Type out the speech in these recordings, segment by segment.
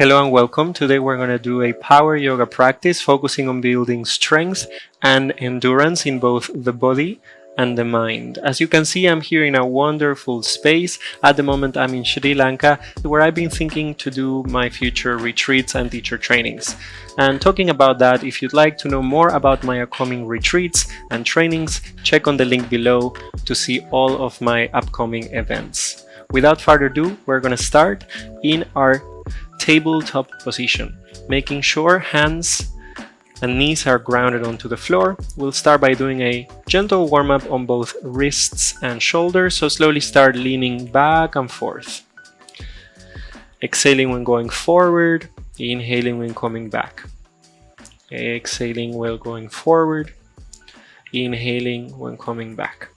Hello and welcome. Today we're going to do a power yoga practice focusing on building strength and endurance in both the body and the mind. As you can see, I'm here in a wonderful space. At the moment, I'm in Sri Lanka, where I've been thinking to do my future retreats and teacher trainings. And talking about that, if you'd like to know more about my upcoming retreats and trainings, check on the link below to see all of my upcoming events. Without further ado, we're going to start in our tabletop position, making sure hands and knees are grounded onto the floor. We'll start by doing a gentle warm-up on both wrists and shoulders, so slowly start leaning back and forth. Exhaling when going forward, inhaling when coming back. Exhaling while going forward, inhaling when coming back.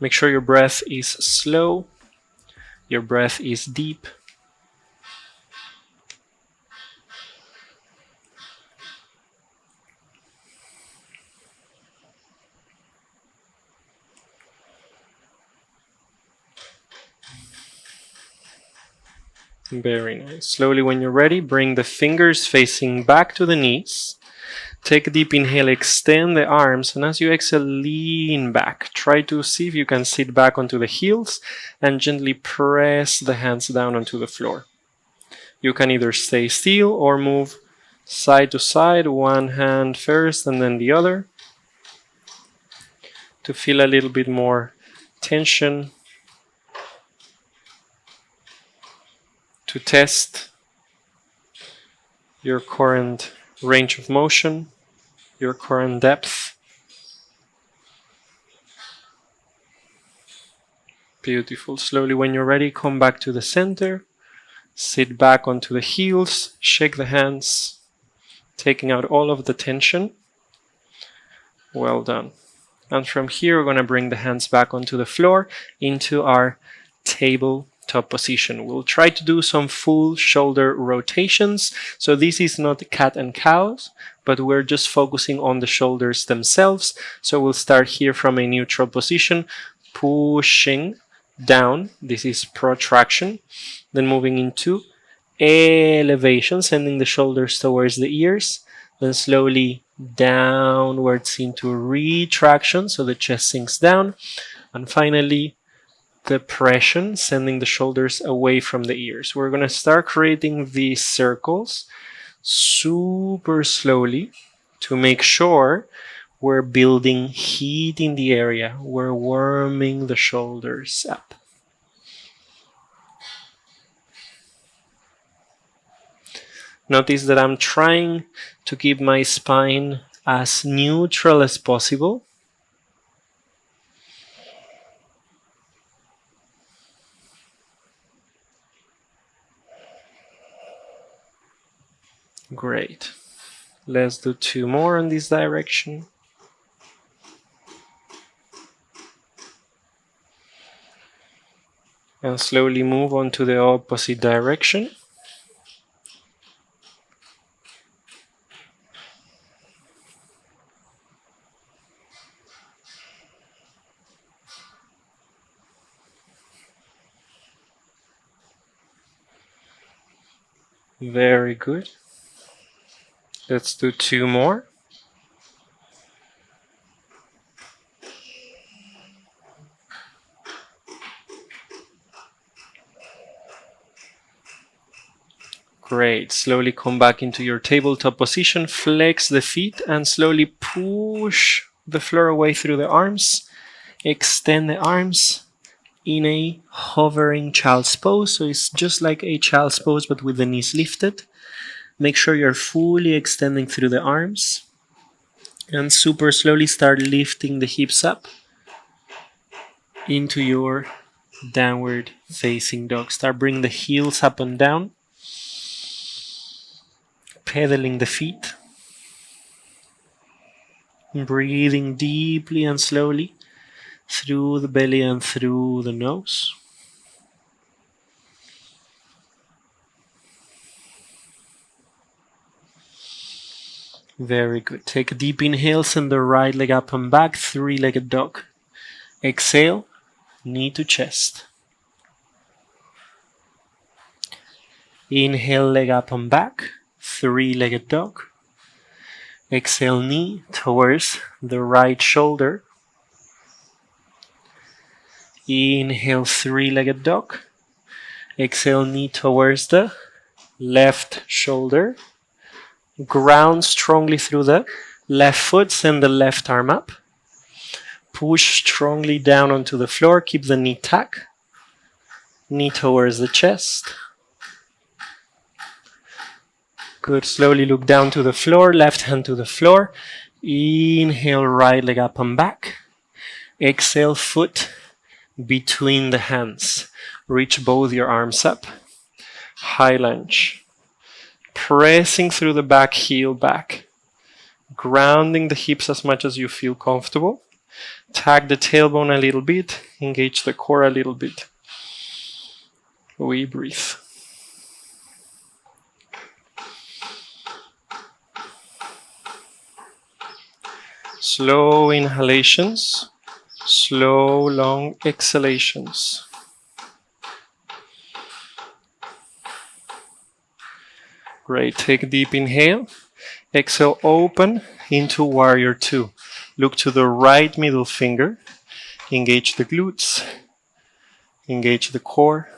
Make sure your breath is slow, your breath is deep. Very nice. Slowly, when you're ready, bring the fingers facing back to the knees. Take a deep inhale, extend the arms, and as you exhale, lean back. Try to see if you can sit back onto the heels and gently press the hands down onto the floor. You can either stay still or move side to side, one hand first and then the other, to feel a little bit more tension, to test your current range of motion, your current depth. Beautiful. Slowly, when you're ready, come back to the center. Sit back onto the heels, shake the hands, taking out all of the tension. Well done. And from here, we're going to bring the hands back onto the floor into our tabletop position. We'll try to do some full shoulder rotations. So this is not cat and cows, but we're just focusing on the shoulders themselves. So we'll start here from a neutral position, pushing down. This is protraction. Then moving into elevation, sending the shoulders towards the ears. Then slowly downwards into retraction, so the chest sinks down. And finally, depression, sending the shoulders away from the ears. We're going to start creating these circles super slowly to make sure we're building heat in the area. We're warming the shoulders up. Notice that I'm trying to keep my spine as neutral as possible. Great. Let's do two more in this direction. And slowly move on to the opposite direction. Very good. Let's do two more. Great. Slowly come back into your tabletop position. Flex the feet and slowly push the floor away through the arms. Extend the arms in a hovering child's pose. So it's just like a child's pose, but with the knees lifted. Make sure you're fully extending through the arms. And super slowly start lifting the hips up into your downward facing dog. Start bringing the heels up and down. Pedaling the feet. Breathing deeply and slowly through the belly and through the nose. Very good. Take a deep inhale, send the right leg up and back, three-legged dog. Exhale, knee to chest. Inhale, leg up and back, three-legged dog. Exhale, knee towards the right shoulder. Inhale, three-legged dog. Exhale, knee towards the left shoulder. Ground strongly through the left foot, send the left arm up. Push strongly down onto the floor, keep the knee tuck. Knee towards the chest. Good, slowly look down to the floor, left hand to the floor. Inhale, right leg up and back. Exhale, foot between the hands. Reach both your arms up. High lunge. Pressing through the back heel back. Grounding the hips as much as you feel comfortable. Tag the tailbone a little bit. Engage the core a little bit. We breathe. Slow inhalations. Slow, long exhalations. Great. Take a deep inhale. Exhale, open into warrior two. Look to the right middle finger. Engage the glutes. Engage the core.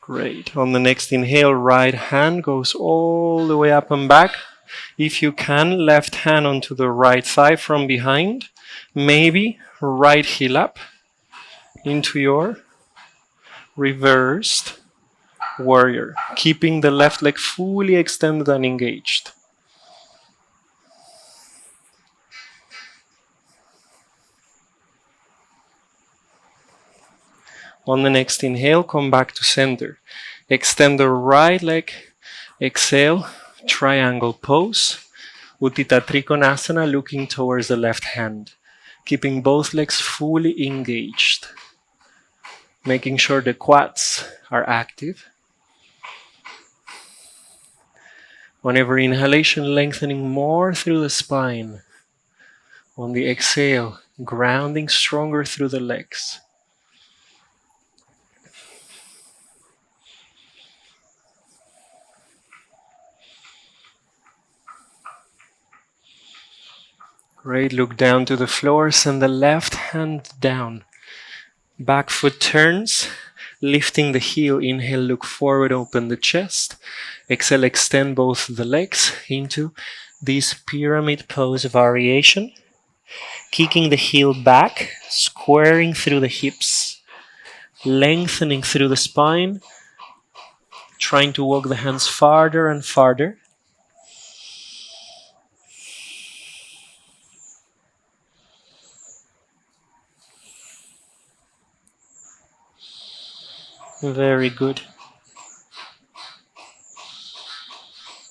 Great. On the next inhale, right hand goes all the way up and back. If you can, left hand onto the right thigh from behind. Maybe right heel up into your reversed warrior, keeping the left leg fully extended and engaged. On the next inhale, come back to center. Extend the right leg. Exhale, triangle pose. Utthita Trikonasana, looking towards the left hand. Keeping both legs fully engaged. Making sure the quads are active. On every inhalation, lengthening more through the spine. On the exhale, grounding stronger through the legs. Great, look down to the floor, send the left hand down. Back foot turns, lifting the heel, inhale, look forward, open the chest. Exhale, extend both the legs into this pyramid pose variation. Kicking the heel back, squaring through the hips, lengthening through the spine, trying to walk the hands farther and farther. Very good.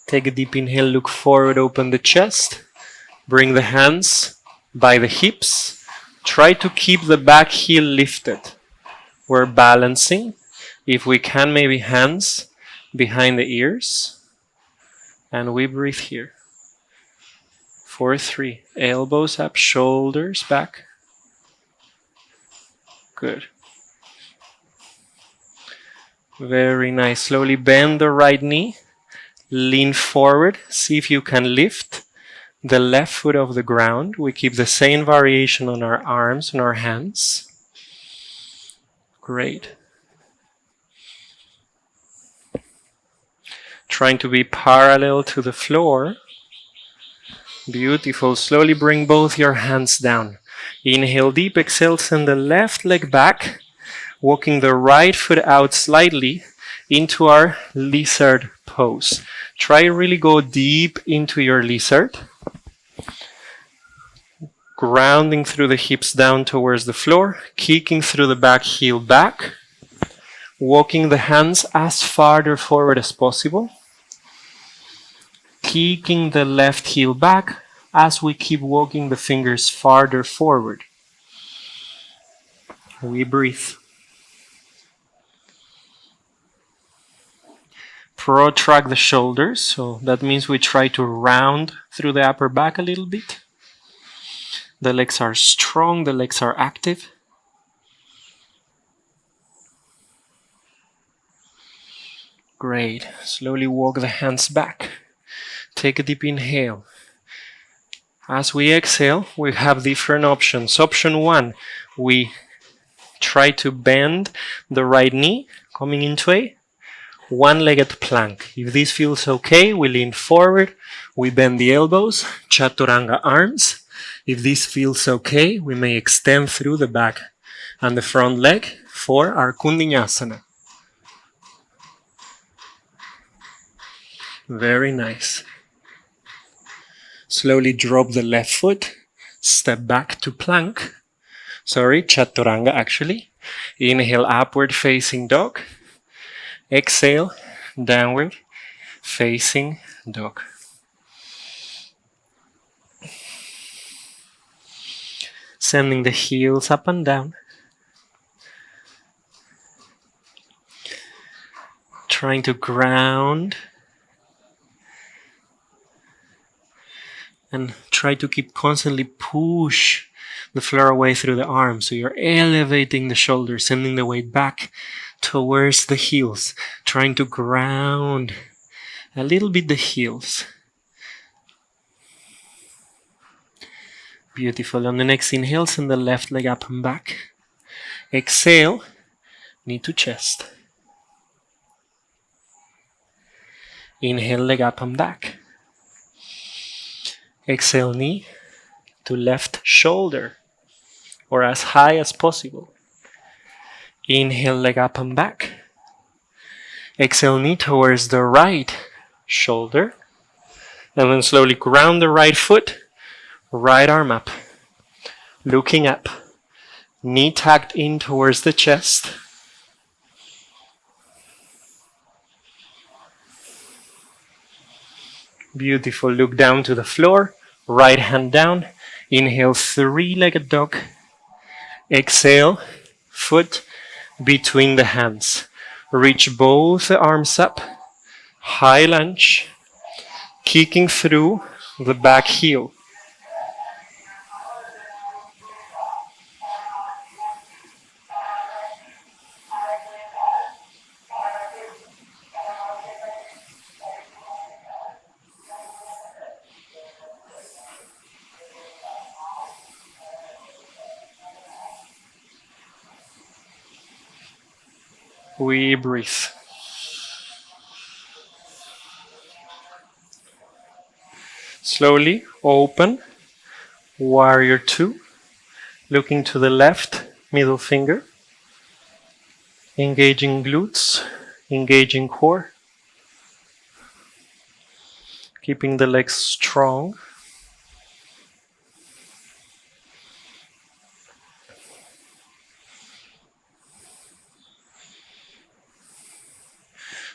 Take a deep inhale, look forward, open the chest. Bring the hands by the hips. Try to keep the back heel lifted. We're balancing. If we can, maybe hands behind the ears. And we breathe here. 4, 3. Elbows up, shoulders back. Good. Very nice. Slowly bend the right knee. Lean forward. See if you can lift the left foot off the ground. We keep the same variation on our arms and our hands. Great. Trying to be parallel to the floor. Beautiful. Slowly bring both your hands down. Inhale deep. Exhale. Send the left leg back. Walking the right foot out slightly into our lizard pose. Try really go deep into your lizard. Grounding through the hips down towards the floor. Kicking through the back heel back. Walking the hands as farther forward as possible. Kicking the left heel back as we keep walking the fingers farther forward. We breathe. Protract the shoulders, so that means we try to round through the upper back a little bit. The legs are strong, the legs are active. Great. Slowly walk the hands back. Take a deep inhale. As we exhale, we have different options. Option 1, we try to bend the right knee, coming into a one-legged plank. If this feels okay, we lean forward, we bend the elbows, chaturanga arms. If this feels okay, we may extend through the back and the front leg for our Kundinasana. Very nice. Slowly drop the left foot, step back to plank. Chaturanga actually. Inhale, upward facing dog. Exhale, downward facing dog. Sending the heels up and down. Trying to ground. And try to keep constantly push the floor away through the arms. So you're elevating the shoulders, sending the weight back towards the heels. Trying to ground a little bit the heels. Beautiful. On the next inhale, send the left leg up and back. Exhale, knee to chest. Inhale, leg up and back. Exhale, knee to left shoulder, or as high as possible. Inhale, leg up and back. Exhale, knee towards the right shoulder. And then slowly ground the right foot, right arm up. Looking up. Knee tucked in towards the chest. Beautiful. Look down to the floor. Right hand down. Inhale, three-legged dog. Exhale, foot between the hands. Reach both the arms up. High lunge. Kicking through the back heel. We breathe. Slowly open. Warrior 2. Looking to the left middle finger. Engaging glutes. Engaging core. Keeping the legs strong.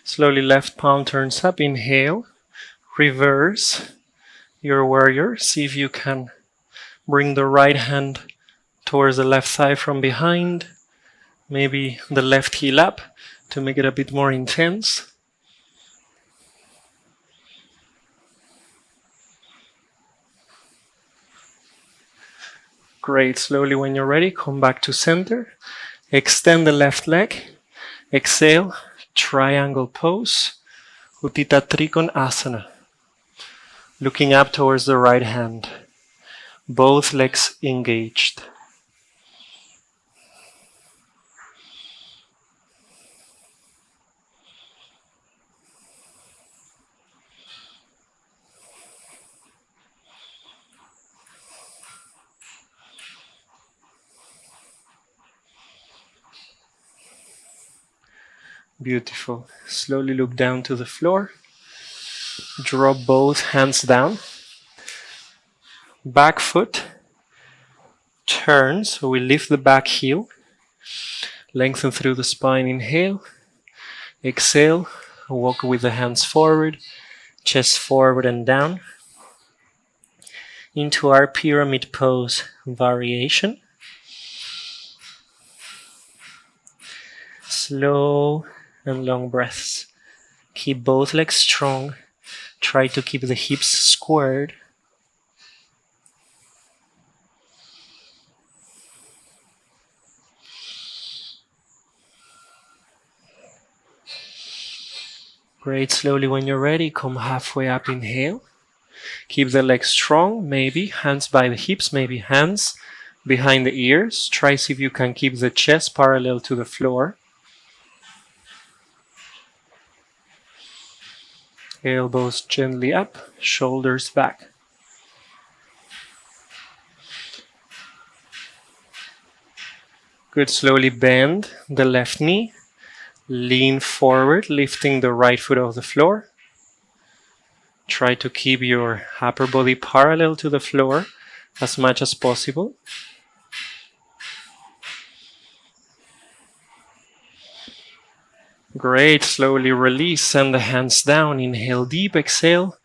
Slowly left palm turns up. Inhale. Reverse your warrior. See if you can bring the right hand towards the left thigh from behind. Maybe the left heel up to make it a bit more intense. Great. Slowly, when you're ready, come back to center. Extend the left leg. Exhale. Triangle pose. Utthita Trikonasana. Looking up towards the right hand. Both legs engaged. Beautiful. Slowly look down to the floor. Drop both hands down. Back foot turns. So we lift the back heel. Lengthen through the spine. Inhale. Exhale. Walk with the hands forward. Chest forward and down. Into our pyramid pose variation. Slow and long breaths. Keep both legs strong. Try to keep the hips squared. Great. Slowly when you're ready, come halfway up, inhale. Keep the legs strong, maybe hands by the hips, maybe hands behind the ears. Try see if you can keep the chest parallel to the floor. Elbows gently up, shoulders back. Good. Slowly bend the left knee. Lean forward, lifting the right foot off the floor. Try to keep your upper body parallel to the floor as much as possible. Great. Slowly release. Send the hands down. Inhale deep. Exhale.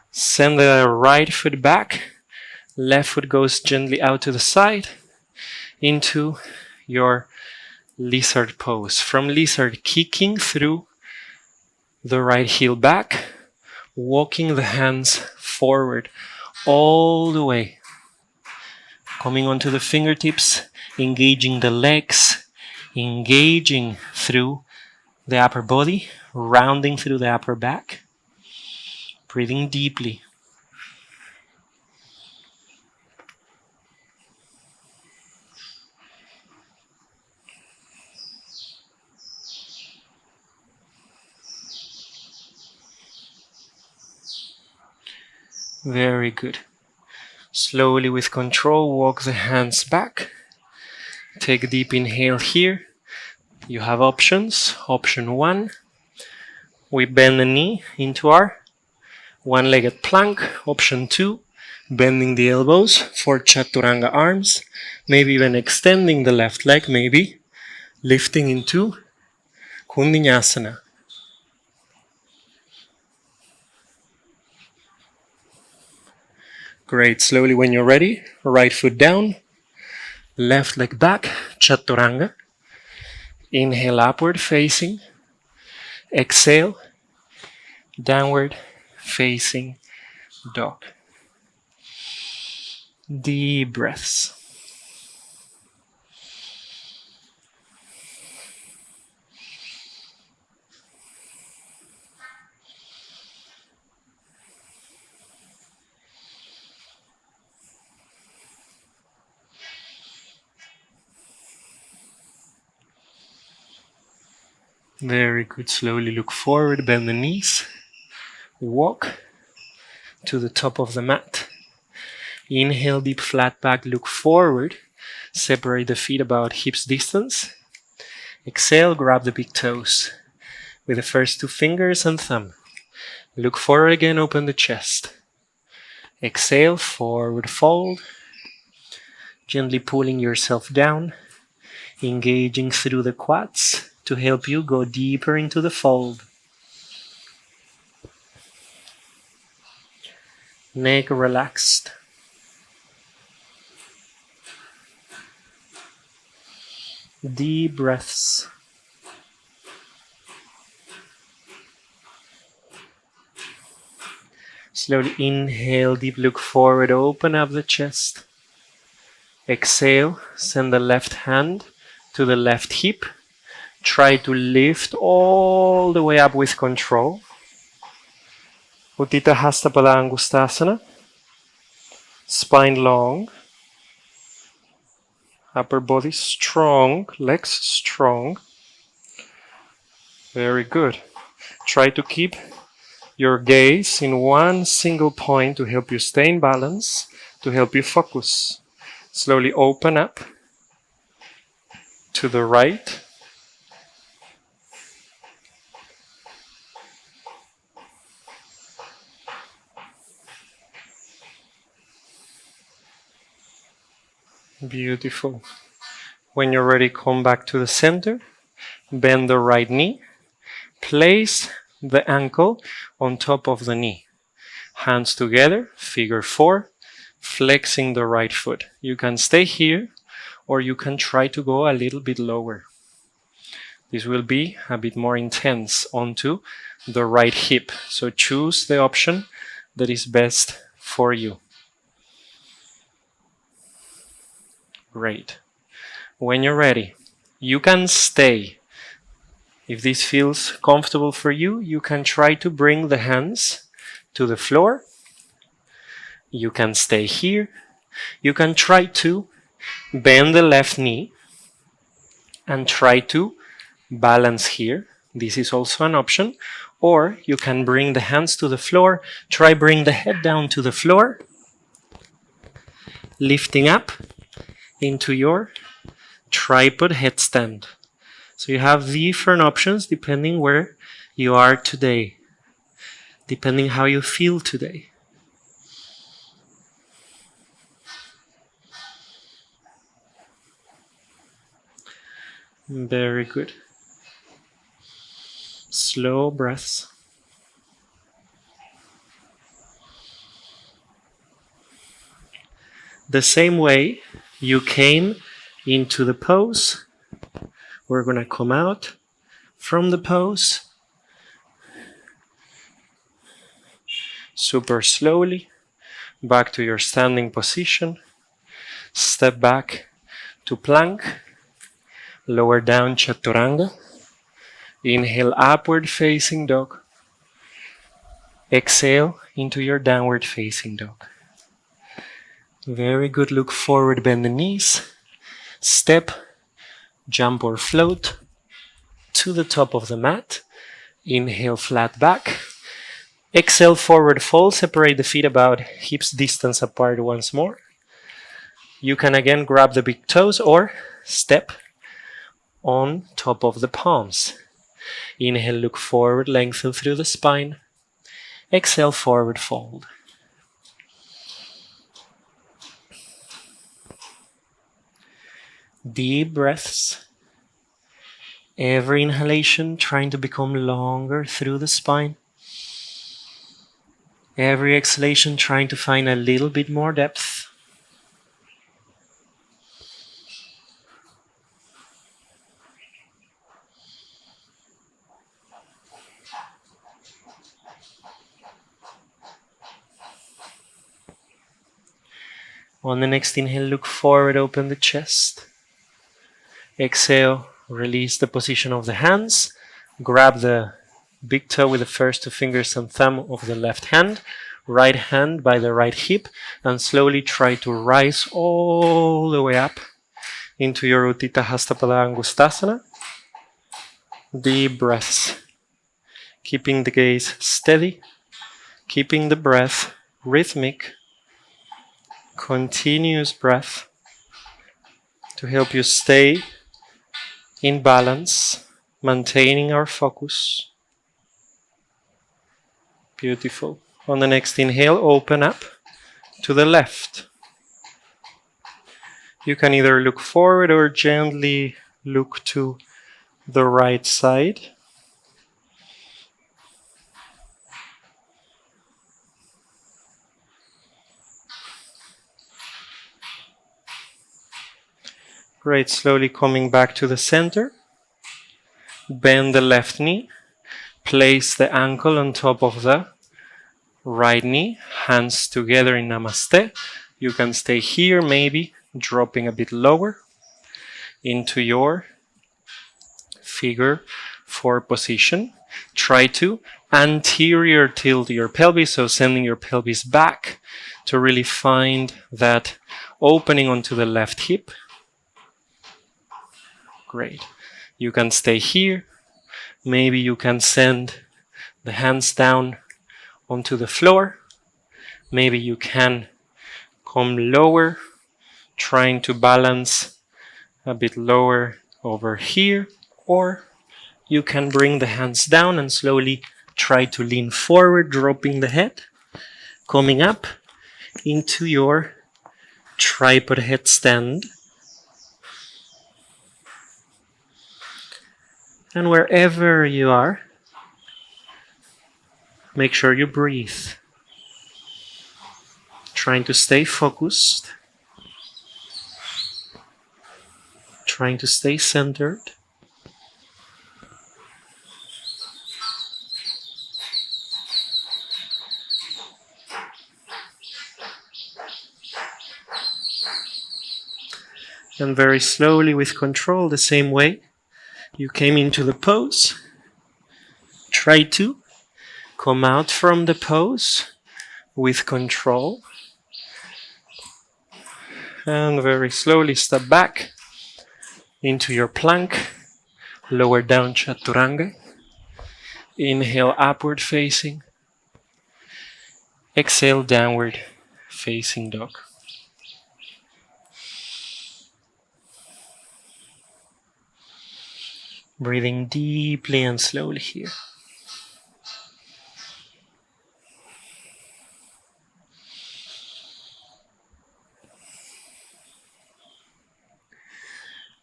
Send the right foot back. Left foot goes gently out to the side into your lizard pose. From lizard, kicking through the right heel back, walking the hands forward all the way. Coming onto the fingertips, engaging the legs, engaging through the upper body, rounding through the upper back. Breathing deeply. Very good. Slowly with control, walk the hands back. Take a deep inhale here. You have options. Option 1, we bend the knee into our one-legged plank. Option 2, bending the elbows for chaturanga arms. Maybe even extending the left leg, maybe lifting into Kundinasana. Great. Slowly when you're ready, right foot down, left leg back, chaturanga. Inhale, upward facing. Exhale, downward facing dog. Deep breaths. Very good. Slowly look forward, bend the knees. Walk to the top of the mat. Inhale, deep flat back, look forward. Separate the feet about hips distance. Exhale, grab the big toes with the first 2 fingers and thumb. Look forward again, open the chest. Exhale, forward fold. Gently pulling yourself down, engaging through the quads to help you go deeper into the fold. Neck relaxed. Deep breaths. Slowly inhale, deep look forward, open up the chest. Exhale, send the left hand to the left hip. Try to lift all the way up with control. Uttita Hasta Padangustasana. Spine long. Upper body strong, legs strong. Very good. Try to keep your gaze in one single point to help you stay in balance, to help you focus. Slowly open up to the right. Beautiful. When you're ready, come back to the center. Bend the right knee. Place the ankle on top of the knee. Hands together, figure 4, flexing the right foot. You can stay here or you can try to go a little bit lower. This will be a bit more intense onto the right hip. So choose the option that is best for you. Great. When you're ready, you can stay. If this feels comfortable for you, you can try to bring the hands to the floor. You can stay here. You can try to bend the left knee and try to balance here. This is also an option. Or you can bring the hands to the floor. Try bring the head down to the floor. Lifting up into your tripod headstand. So you have different options depending where you are today, depending how you feel today. Very good. Slow breaths. The same way you came into the pose, we're going to come out from the pose super slowly back to your standing position. Step back to plank. Lower down chaturanga. Inhale, upward facing dog. Exhale into your downward facing dog. Very good. Look forward, bend the knees. Step, jump or float to the top of the mat. Inhale, flat back. Exhale, forward fold. Separate the feet about hips distance apart once more. You can again grab the big toes or step on top of the palms. Inhale, look forward, lengthen through the spine. Exhale, forward fold. Deep breaths. Every inhalation trying to become longer through the spine. Every exhalation trying to find a little bit more depth. On the next inhale, look forward, open the chest. Exhale, release the position of the hands. Grab the big toe with the first two fingers and thumb of the left hand. Right hand by the right hip. And slowly try to rise all the way up into your Utthita Hasta Pada Angustasana. Deep breaths. Keeping the gaze steady. Keeping the breath rhythmic. Continuous breath to help you stay in balance, maintaining our focus. Beautiful. On the next inhale, open up to the left. You can either look forward or gently look to the right side. Great, slowly coming back to the center. Bend the left knee. Place the ankle on top of the right knee. Hands together in Namaste. You can stay here, maybe dropping a bit lower into your figure 4 position. Try to anterior tilt your pelvis, so sending your pelvis back to really find that opening onto the left hip. Great. You can stay here. Maybe you can send the hands down onto the floor. Maybe you can come lower, trying to balance a bit lower over here. Or you can bring the hands down and slowly try to lean forward, dropping the head, coming up into your tripod headstand. And wherever you are, make sure you breathe. Trying to stay focused. Trying to stay centered. And very slowly with control, the same way you came into the pose, Try to come out from the pose with control. And very slowly step back into your plank. Lower down chaturanga. Inhale, upward facing. Exhale, downward facing dog. Breathing deeply and slowly here.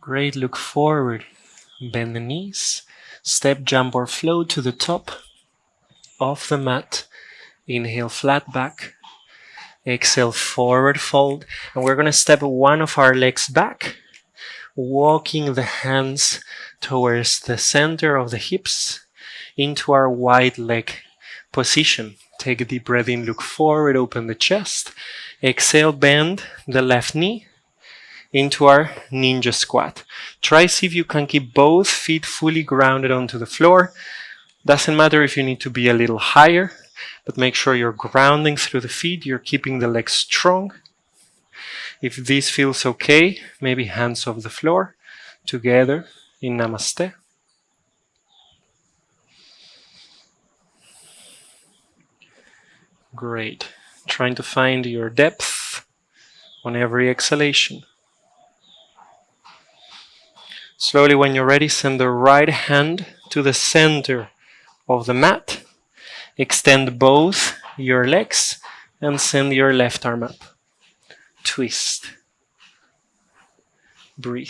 Great, look forward. Bend the knees. Step, jump or float to the top of the mat. Inhale, flat back. Exhale, forward fold. And we're going to step one of our legs back, walking the hands towards the center of the hips into our wide leg position. Take a deep breath in, look forward, open the chest. Exhale, bend the left knee into our ninja squat. Try see if you can keep both feet fully grounded onto the floor. Doesn't matter if you need to be a little higher, but make sure you're grounding through the feet, you're keeping the legs strong. If this feels okay, maybe hands off the floor, together in Namaste. Great. Trying to find your depth on every exhalation. Slowly, when you're ready, send the right hand to the center of the mat. Extend both your legs and send your left arm up. Twist. Breathe.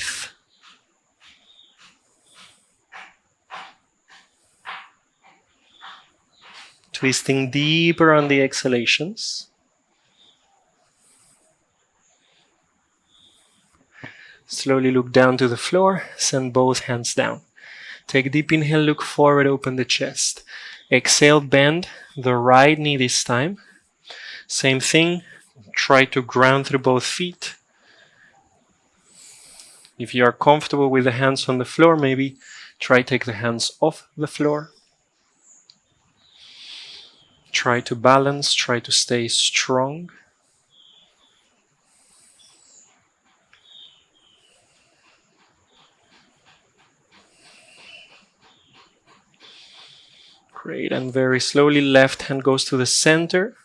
Twisting deeper on the exhalations. Slowly look down to the floor, send both hands down. Take a deep inhale, look forward, open the chest. Exhale, bend the right knee this time. Same thing, try to ground through both feet. If you are comfortable with the hands on the floor, maybe try take the hands off the floor. Try to balance, try to stay strong. Great, and very slowly left hand goes to the center.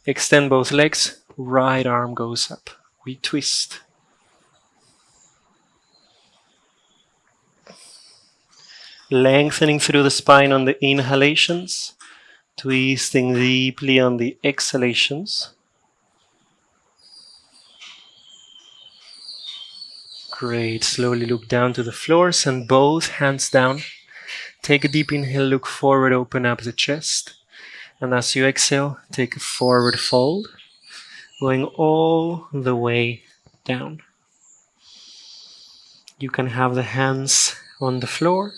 Extend both legs, right arm goes up. We twist. Lengthening through the spine on the inhalations, twisting deeply on the exhalations. Great, slowly look down to the floor, send both hands down. Take a deep inhale, look forward, open up the chest. And as you exhale, take a forward fold, going all the way down. You can have the hands on the floor.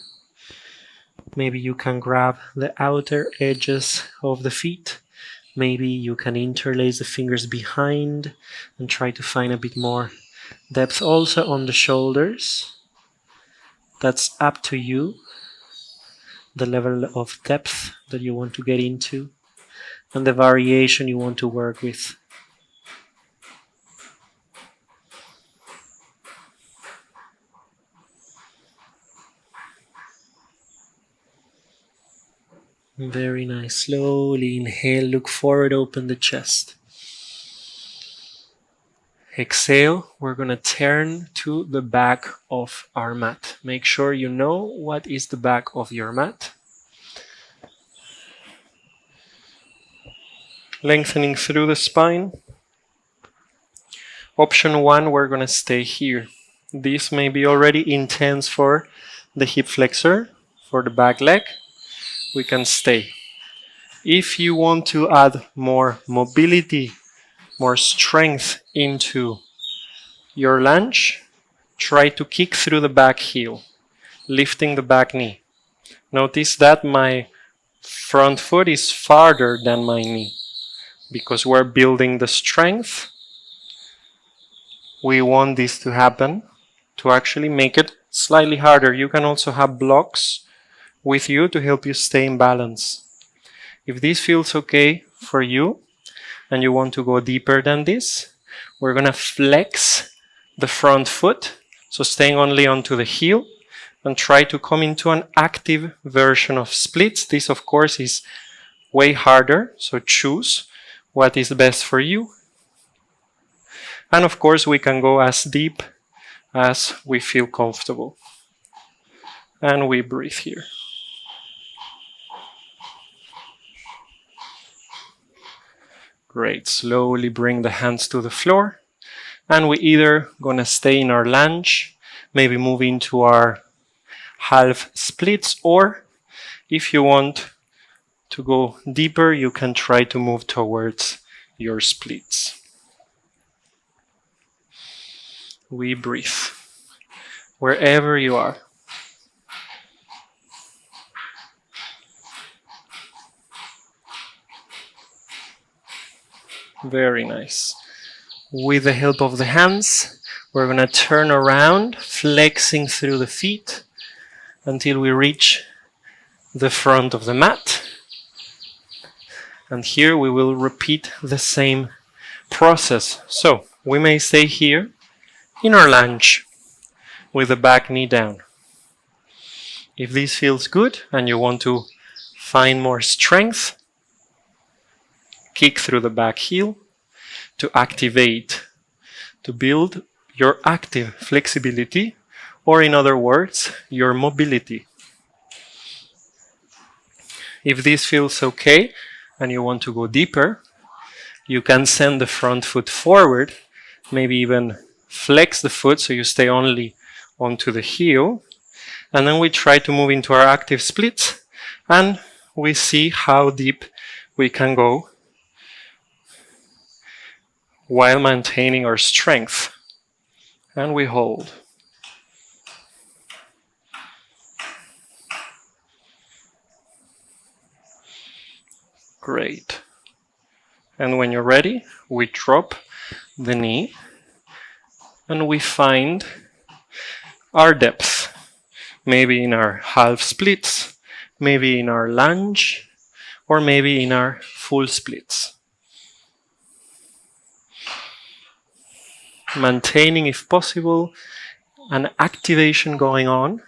Maybe you can grab the outer edges of the feet. Maybe you can interlace the fingers behind and try to find a bit more depth also on the shoulders. That's up to you. The level of depth that you want to get into and the variation you want to work with. Very nice. Slowly inhale, look forward, open the chest. Exhale, we're going to turn to the back of our mat. Make sure you know what is the back of your mat. Lengthening through the spine. Option 1, we're going to stay here. This may be already intense for the hip flexor, for the back leg. We can stay. If you want to add more mobility, more strength into your lunge, try to kick through the back heel, lifting the back knee. Notice that my front foot is farther than my knee because we're building the strength. We want this to happen to actually make it slightly harder. You can also have blocks with you to help you stay in balance. If this feels okay for you and you want to go deeper than this, we're going to flex the front foot, so staying only onto the heel, and try to come into an active version of splits. This, of course, is way harder, so choose what is best for you. And of course, we can go as deep as we feel comfortable. And we breathe here. Great. Slowly bring the hands to the floor. And we either gonna stay in our lunge, maybe move into our half splits, or if you want to go deeper, you can try to move towards your splits. We breathe wherever you are. Very nice. With the help of the hands, we're going to turn around, flexing through the feet until we reach the front of the mat. And here we will repeat the same process. So we may stay here in our lunge with the back knee down. If this feels good and you want to find more strength, kick through the back heel to activate, to build your active flexibility, or in other words, your mobility. If this feels okay and you want to go deeper, you can send the front foot forward, maybe even flex the foot so you stay only onto the heel, and then we try to move into our active splits, and we see how deep we can go while maintaining our strength. And we hold. Great. And when you're ready, we drop the knee and we find our depth. Maybe in our half splits, maybe in our lunge, or maybe in our full splits. Maintaining, if possible, an activation going on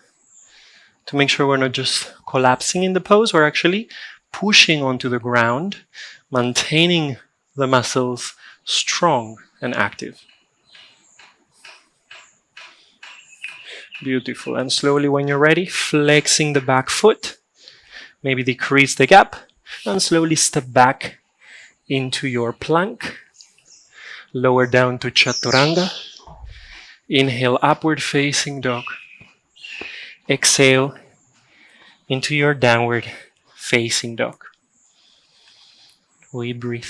to make sure we're not just collapsing in the pose, we're actually pushing onto the ground, maintaining the muscles strong and active. Beautiful. And slowly, when you're ready, flexing the back foot, maybe decrease the gap, and slowly step back into your plank. Lower down to Chaturanga. Inhale, upward facing dog. Exhale into your downward facing dog. We breathe.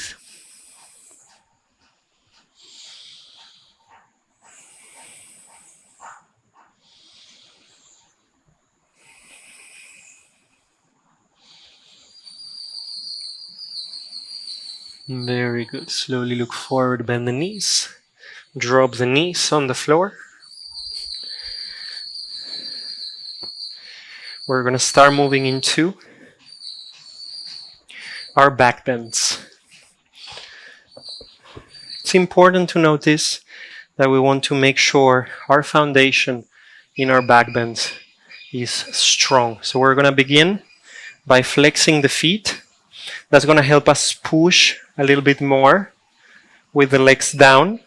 Very good. Slowly look forward, bend the knees. Drop the knees on the floor. We're going to start moving into our back bends. It's important to notice that we want to make sure our foundation in our back bends is strong. So we're going to begin by flexing the feet. That's going to help us push a little bit more with the legs down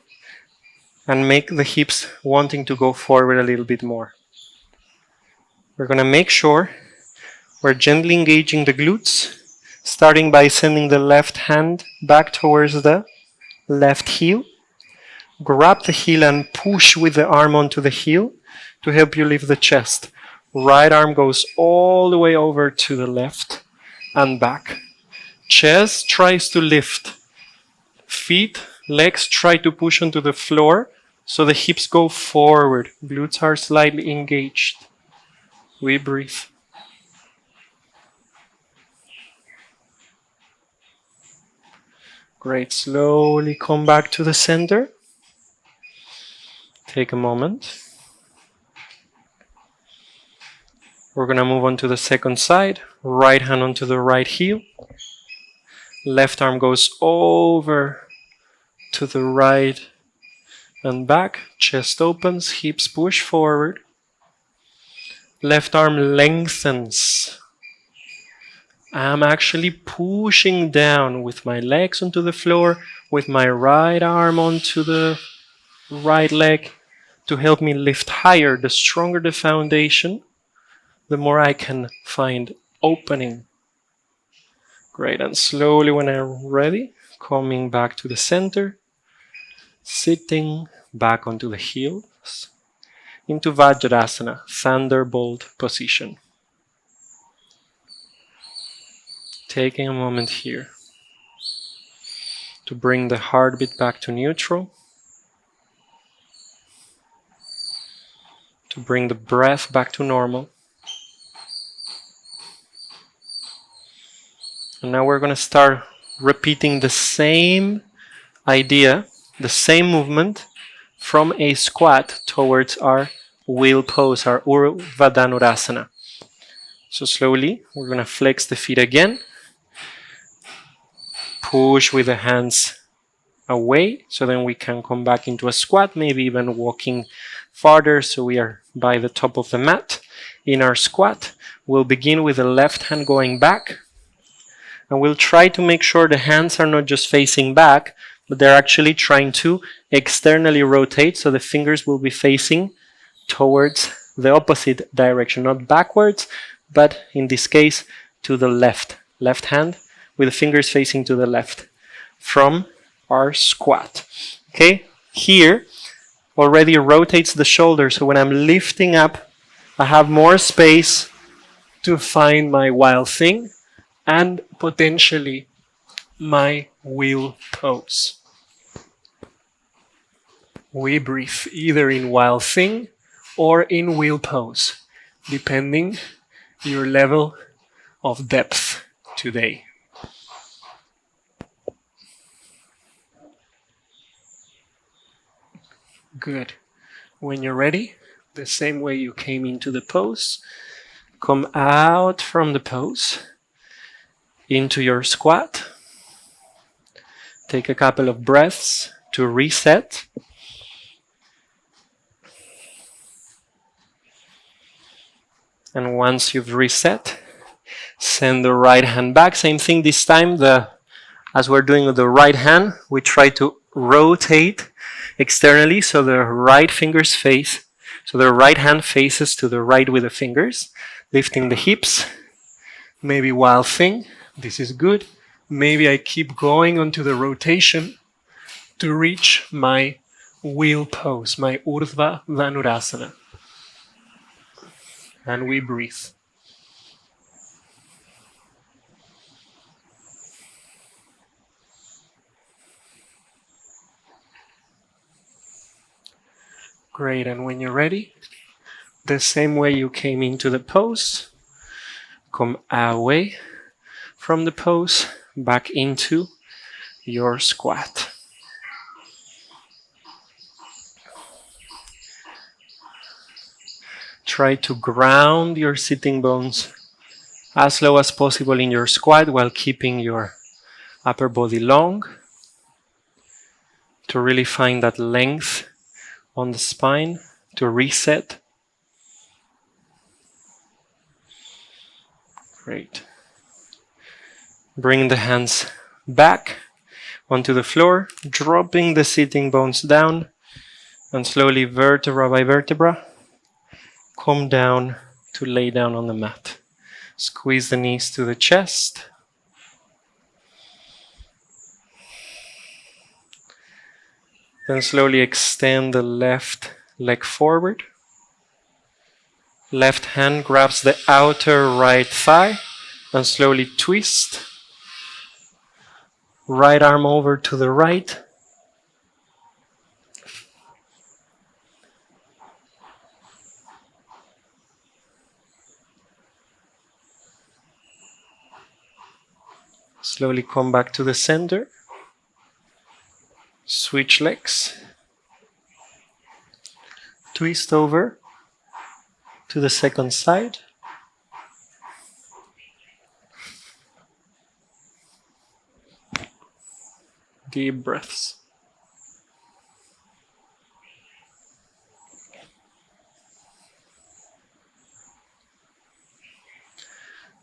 and make the hips wanting to go forward a little bit more. We're going to make sure we're gently engaging the glutes, starting by sending the left hand back towards the left heel. Grab the heel and push with the arm onto the heel to help you lift the chest. Right arm goes all the way over to the left and back. Chest tries to lift. Feet, legs try to push onto the floor so the hips go forward. Glutes are slightly engaged. We breathe. Great. Slowly come back to the center. Take a moment. We're going to move on to the second side. Right hand onto the right heel. Left arm goes over to the right and back. Chest opens, hips push forward. Left arm lengthens. I'm actually pushing down with my legs onto the floor, with my right arm onto the right leg to help me lift higher. The stronger the foundation, the more I can find opening. Great, and slowly when I'm ready, coming back to the center, sitting back onto the heels, into Vajrasana, Thunderbolt position. Taking a moment here to bring the heartbeat back to neutral, to bring the breath back to normal. And now we're going to start repeating the same idea, the same movement from a squat towards our wheel pose, our Urdhva Dhanurasana. So slowly, we're going to flex the feet again. Push with the hands away, so then we can come back into a squat, maybe even walking farther so we are by the top of the mat. In our squat, we'll begin with the left hand going back, and we'll try to make sure the hands are not just facing back, but they're actually trying to externally rotate, so the fingers will be facing towards the opposite direction, not backwards, but in this case to the left hand, with the fingers facing to the left from our squat. Okay, here already rotates the shoulder, so when I'm lifting up, I have more space to find my wild thing and potentially my wheel pose. We breathe either in wild thing or in wheel pose, depending your level of depth today. Good. When you're ready, the same way you came into the pose, come out from the pose into your squat. Take a couple of breaths to reset. And once you've reset, send the right hand back. Same thing this time, as we're doing with the right hand, we try to rotate externally so the right fingers face, so the right hand faces to the right with the fingers, lifting the hips, maybe wild thing, this is good. Maybe I keep going onto the rotation to reach my wheel pose, my Urdhva Dhanurasana. And we breathe. Great, and when you're ready, the same way you came into the pose, come away from the pose, back into your squat. Try to ground your sitting bones as low as possible in your squat while keeping your upper body long to really find that length on the spine, to reset. Great. Bring the hands back onto the floor, dropping the sitting bones down, and slowly vertebra by vertebra, come down to lay down on the mat. Squeeze the knees to the chest. Then slowly extend the left leg forward. Left hand grabs the outer right thigh and slowly twist. Right arm over to the right. Slowly come back to the center. Switch legs. Twist over to the second side. Deep breaths.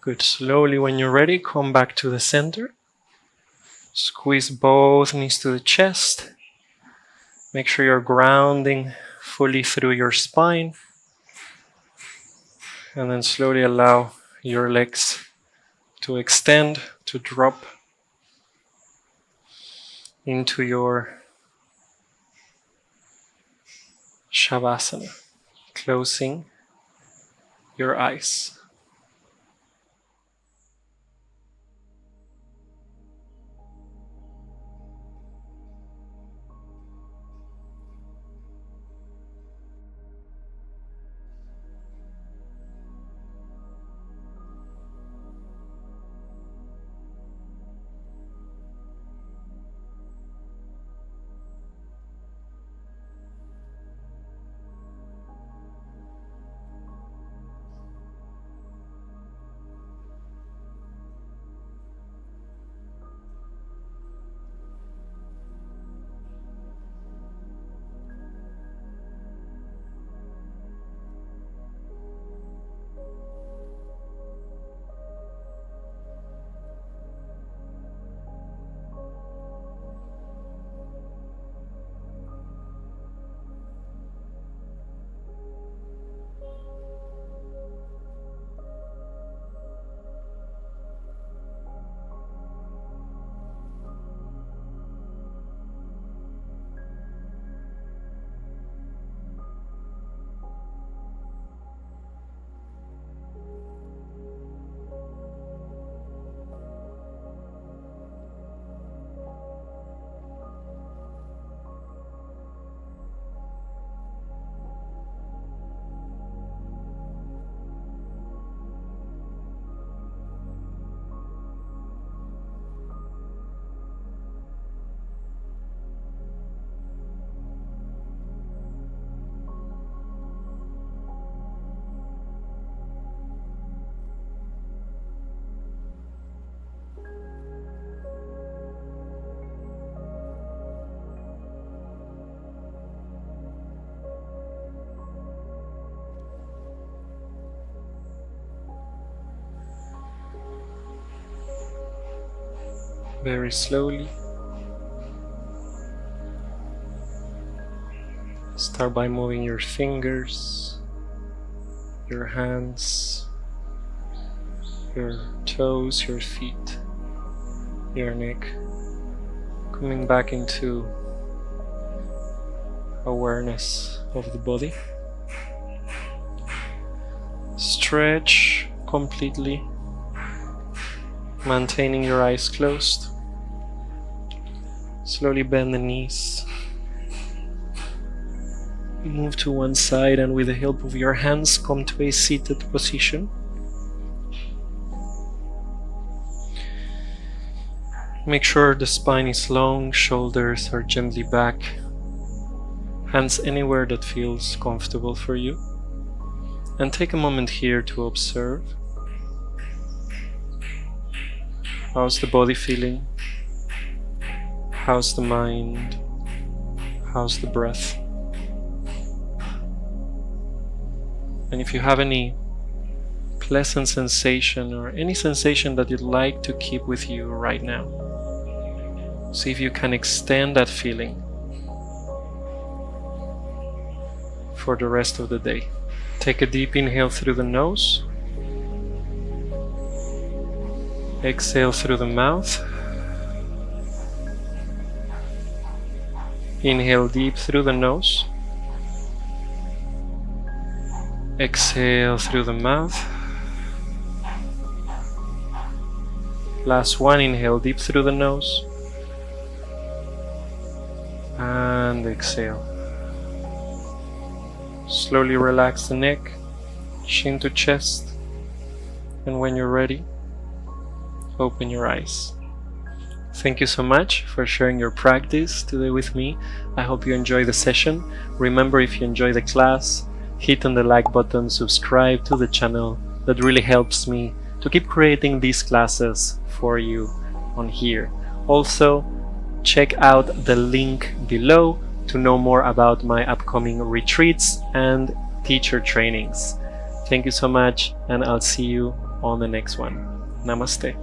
Good. Slowly, when you're ready, come back to the center. Squeeze both knees to the chest. Make sure you're grounding fully through your spine. And then slowly allow your legs to extend, to drop into your Savasana, closing your eyes. Very slowly. Start by moving your fingers, your hands, your toes, your feet, your neck. Coming back into awareness of the body. Stretch completely, maintaining your eyes closed. Slowly bend the knees. Move to one side and with the help of your hands come to a seated position. Make sure the spine is long, shoulders are gently back, hands anywhere that feels comfortable for you. And take a moment here to observe. How's the body feeling? How's the mind? How's the breath? And if you have any pleasant sensation or any sensation that you'd like to keep with you right now, see if you can extend that feeling for the rest of the day. Take a deep inhale through the nose. Exhale through the mouth. Inhale deep through the nose. Exhale through the mouth. Last one, inhale deep through the nose. And exhale. Slowly relax the neck, chin to chest. And when you're ready, open your eyes. Thank you so much for sharing your practice today with me. I hope you enjoy the session. Remember, if you enjoy the class, hit on the like button, subscribe to the channel. That really helps me to keep creating these classes for you on here. Also, check out the link below to know more about my upcoming retreats and teacher trainings. Thank you so much, and I'll see you on the next one. Namaste.